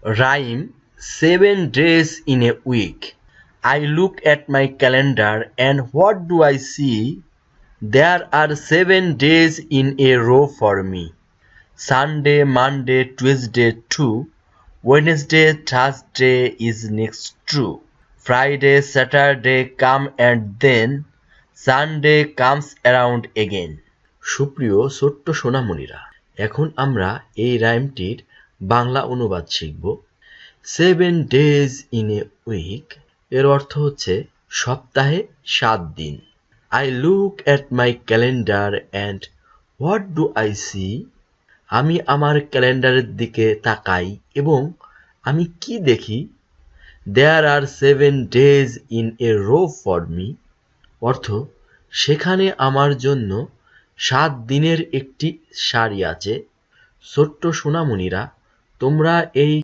Rhyme 7 days in a week. I look at my calendar and what do I see? There are 7 days in a row for me. Sunday, Monday, Tuesday too. Wednesday, Thursday is next too. Friday, Saturday come and then Sunday comes around again. সুপ্রিয় ছোট্ট সোনামণিরা, এখন আমরা এই রাইমটির বাংলা অনুবাদ শিখব। 7 days in a week এর অর্থ হচ্ছে সপ্তাহে 7 দিন। I look at my calendar and what do I see? আমি আমার ক্যালেন্ডারের দিকে তাকাই এবং আমি কি দেখি? There are 7 days in a row for me. অর্থ সেখানে আমার জন্য 7 দিনের একটি সারি আছে। ছোট্ট সোনামণিরা, তোমরা এই